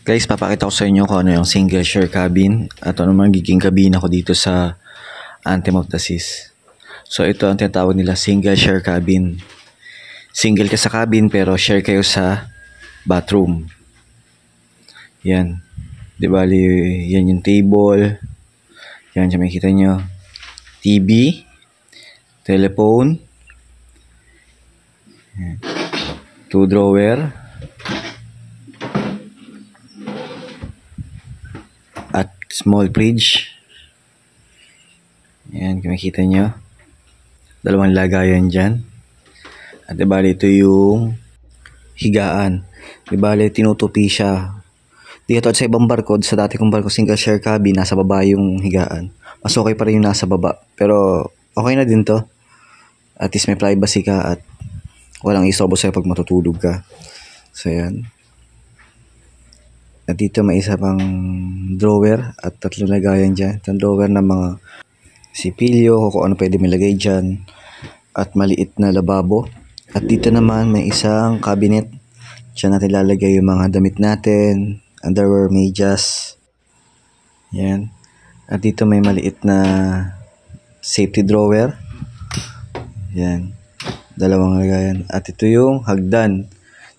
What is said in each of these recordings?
Guys, papakita ko sa inyo kung ano yung single share cabin at ano magiging cabin ako dito sa Anthem of the Seas. So ito ang tinatawag nila single share cabin. Single ka sa cabin pero share kayo sa bathroom. Yan. Di bali, yan yung table. Yan, siya makikita nyo. TV. Telephone. Yan. 2 drawer. At small fridge. Yan, kung makikita nyo. Dalawang lagayan dyan. At dibali ito yung higaan. Dibali tinutupi siya. Di katulad sa ibang barko, sa dati kong barko single share cabin, nasa baba yung higaan. Mas okay pa rin yung nasa baba. Pero okay na din to. At least may privacy ka at walang istorbo sa'yo pag matutulog ka. So yan. At dito may isa pang drawer at 3 lagayan dyan. Itong drawer na mga sipilyo, kung ano pwede malagay dyan. At maliit na lababo. At dito naman may isang cabinet. Diyan natin lalagay yung mga damit natin, underwear, medyas. Yan. At dito may maliit na safety drawer. Yan. 2 lagayan. At ito yung hagdan.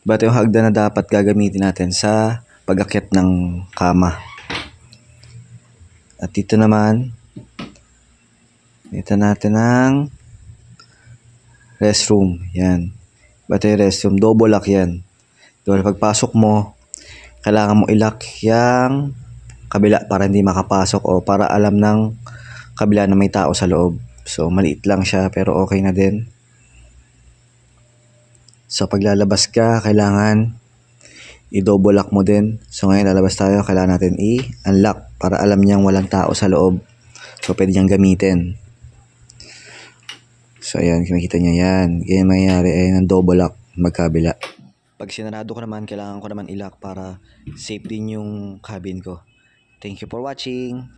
Diba ito yung hagdan na dapat gagamitin natin sa pag-akyat ng kama. At dito naman, dito natin ang restroom. Yan. Ito yung restroom. Double lock yan. Diba, pagpasok mo, kailangan mo i-lock yung kabila para hindi makapasok o para alam ng kabila na may tao sa loob. So, maliit lang siya pero okay na din. So, paglalabas ka, kailangan i-double lock mo din. So, ngayon lalabas tayo, kailangan natin i-unlock para alam niyang walang tao sa loob. So, pwede niyang gamitin. So, ayan, makikita niya yan. Ganyan mangyayari ay ng double lock magkabila. Pag sinarado ko naman, kailangan ko naman i-lock para safe din yung cabin ko. Thank you for watching.